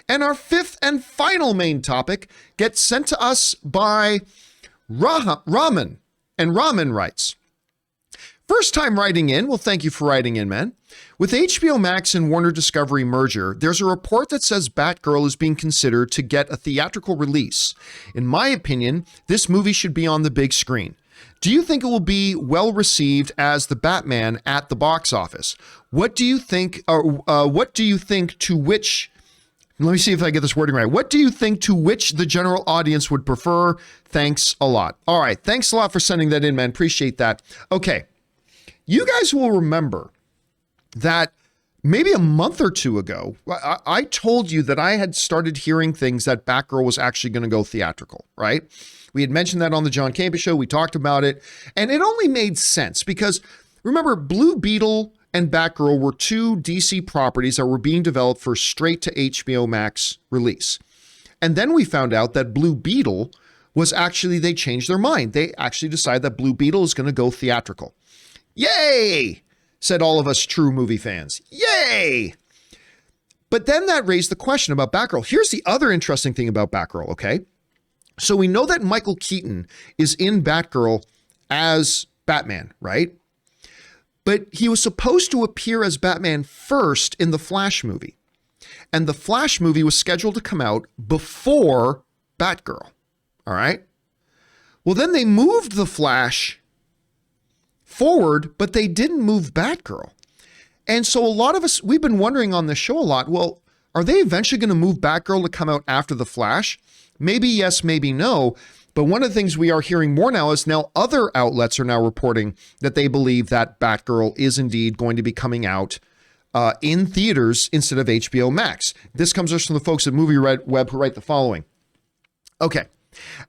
And our fifth and final main topic gets sent to us by Rahman. And Rahman writes, first time writing in. Well, thank you for writing in, man. With HBO Max and Warner Discovery merger, there's a report that says Batgirl is being considered to get a theatrical release. In my opinion, this movie should be on the big screen. Do you think it will be well received as the Batman at the box office? What do you think, what do you think to which, let me see if I get this wording right. What do you think to which the general audience would prefer? Thanks a lot. All right. Thanks a lot for sending that in, man. Appreciate that. Okay. You guys will remember that maybe a month or two ago, I told you that I had started hearing things that Batgirl was actually going to go theatrical, right? We had mentioned that on the John Campea Show. We talked about it, and it only made sense because remember, Blue Beetle and Batgirl were two DC properties that were being developed for straight to HBO Max release. And then we found out that Blue Beetle was actually, they changed their mind. They actually decided that Blue Beetle is going to go theatrical. Yay! Said all of us true movie fans. Yay! But then that raised the question about Batgirl. Here's the other interesting thing about Batgirl, okay? So we know that Michael Keaton is in Batgirl as Batman, right? But he was supposed to appear as Batman first in the Flash movie. And the Flash movie was scheduled to come out before Batgirl, all right? Well, then they moved the Flash forward, but they didn't move Batgirl. And so a lot of us, we've been wondering on this show a lot, well, are they eventually going to move Batgirl to come out after the Flash? Maybe yes, maybe no. But one of the things we are hearing more now is now other outlets are now reporting that they believe that Batgirl is indeed going to be coming out in theaters instead of HBO Max. This comes from the folks at Movie Web who write the following. Okay.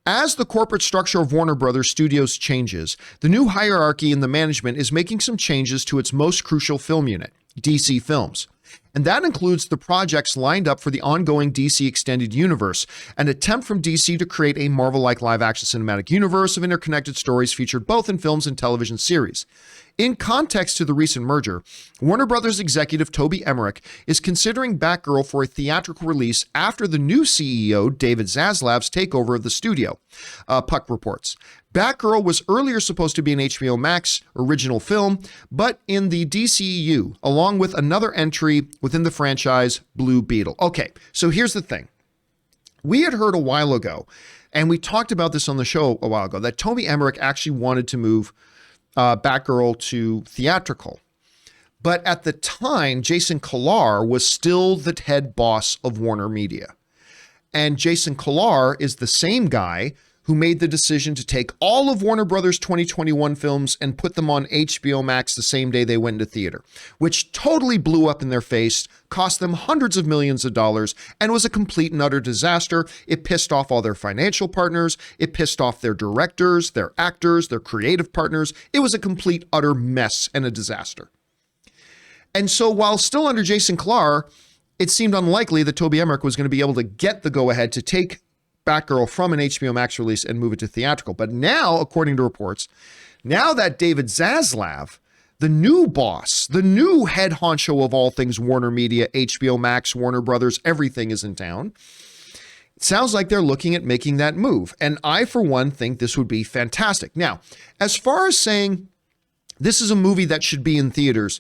As the corporate structure of Warner Brothers Studios changes, the new hierarchy in the management is making some changes to its most crucial film unit, DC Films. And that includes the projects lined up for the ongoing DC Extended Universe, an attempt from DC to create a Marvel-like live-action cinematic universe of interconnected stories featured both in films and television series. In context to the recent merger, Warner Brothers executive Toby Emmerich is considering Batgirl for a theatrical release after the new CEO, David Zaslav's takeover of the studio, Puck reports. Batgirl was earlier supposed to be an HBO Max original film, but in the DCEU, along with another entry within the franchise, Blue Beetle. Okay, so here's the thing. We had heard a while ago, and we talked about this on the show a while ago, that Toby Emmerich actually wanted to move Batgirl to theatrical. But at the time, Jason Kilar was still the head boss of Warner Media. And Jason Kilar is the same guy who made the decision to take all of Warner Brothers 2021 films and put them on HBO Max the same day they went into theater, which totally blew up in their face, cost them hundreds of millions of dollars, and was a complete and utter disaster. It pissed off all their financial partners. It pissed off their directors, their actors, their creative partners. It was a complete, utter mess and a disaster. And so while still under Jason Kilar, it seemed unlikely that Toby Emmerich was going to be able to get the go-ahead to take Batgirl from an HBO Max release and move it to theatrical. But now, according to reports, now that David Zaslav, the new boss, the new head honcho of all things Warner Media, HBO Max, Warner Brothers, everything is in town, it sounds like they're looking at making that move. And I, for one, think this would be fantastic. Now, as far as saying this is a movie that should be in theaters,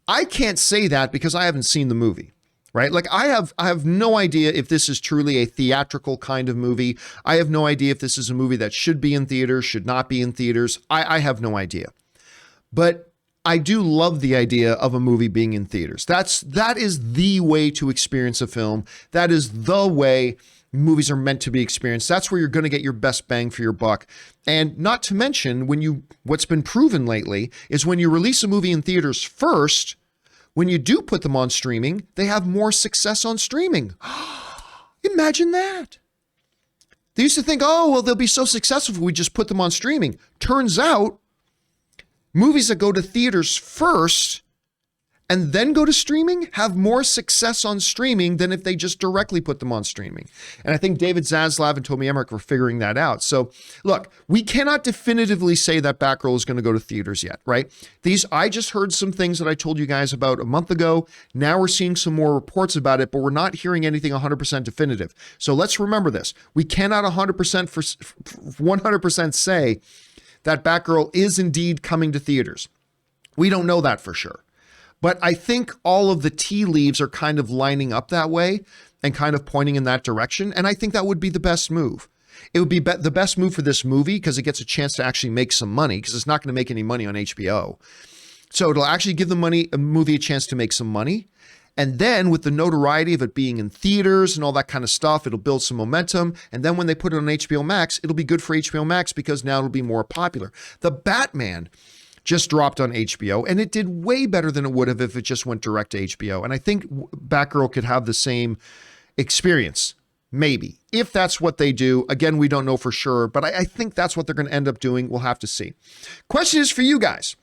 I can't say that because I haven't seen the movie. Right? Like I have no idea if this is truly a theatrical kind of movie. I have no idea if this is a movie that should be in theaters, should not be in theaters. I have no idea. But I do love the idea of a movie being in theaters. That is the way to experience a film. That is the way movies are meant to be experienced. That's where you're going to get your best bang for your buck. And not to mention what's been proven lately is when you release a movie in theaters first, when you do put them on streaming, they have more success on streaming. Imagine that. They used to think, oh, well, they'll be so successful if we just put them on streaming. Turns out, movies that go to theaters first and then go to streaming have more success on streaming than if they just directly put them on streaming. And I think David Zaslav and Toby Emmerich were figuring that out. So look, we cannot definitively say that Batgirl is going to go to theaters yet, right? I just heard some things that I told you guys about a month ago. Now we're seeing some more reports about it, but we're not hearing anything 100% definitive. So let's remember this. We cannot 100% say that Batgirl is indeed coming to theaters. We don't know that for sure. But I think all of the tea leaves are kind of lining up that way and kind of pointing in that direction. And I think that would be the best move. It would be the best move for this movie because it gets a chance to actually make some money, because it's not going to make any money on HBO. So it'll actually give the movie a chance to make some money. And then with the notoriety of it being in theaters and all that kind of stuff, it'll build some momentum. And then when they put it on HBO Max, it'll be good for HBO Max because now it'll be more popular. The Batman just dropped on HBO, and it did way better than it would have if it just went direct to HBO. And I think Batgirl could have the same experience, maybe, if that's what they do. Again, we don't know for sure, but I think that's what they're going to end up doing. We'll have to see. Question is for you guys.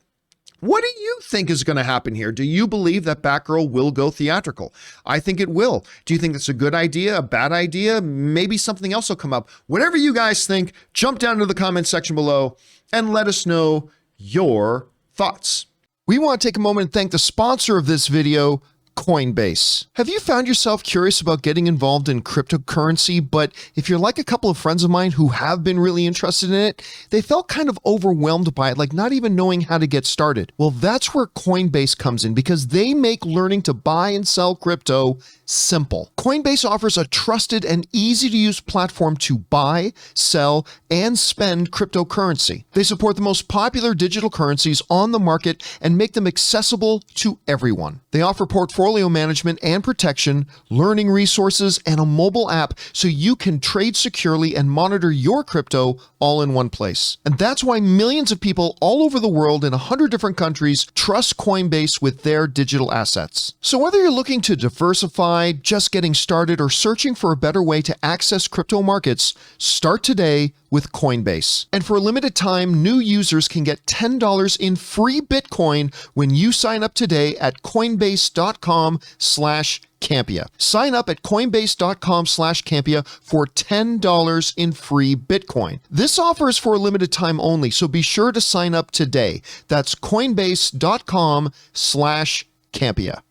What do you think is going to happen here? Do you believe that Batgirl will go theatrical? I think it will. Do you think that's a good idea, a bad idea? Maybe something else will come up. Whatever you guys think, jump down to the comment section below and let us know your thoughts. We want to take a moment and thank the sponsor of this video, Coinbase. Have you found yourself curious about getting involved in cryptocurrency, but if you're like a couple of friends of mine who have been really interested in it, they felt kind of overwhelmed by it, like not even knowing how to get started? Well, that's where Coinbase comes in, because they make learning to buy and sell crypto simple. Coinbase offers a trusted and easy to use platform to buy, sell, and spend cryptocurrency. They support the most popular digital currencies on the market and make them accessible to everyone. They offer portfolio management and protection, learning resources, and a mobile app so you can trade securely and monitor your crypto all in one place. And that's why millions of people all over the world in 100 different countries trust Coinbase with their digital assets. So whether you're looking to diversify, just getting started, or searching for a better way to access crypto markets, start today with Coinbase. And for a limited time, new users can get $10 in free Bitcoin when you sign up today at coinbase.com/Campea. Sign up at coinbase.com/Campea for $10 in free Bitcoin. This offer is for a limited time only, so be sure to sign up today. That's coinbase.com/Campea.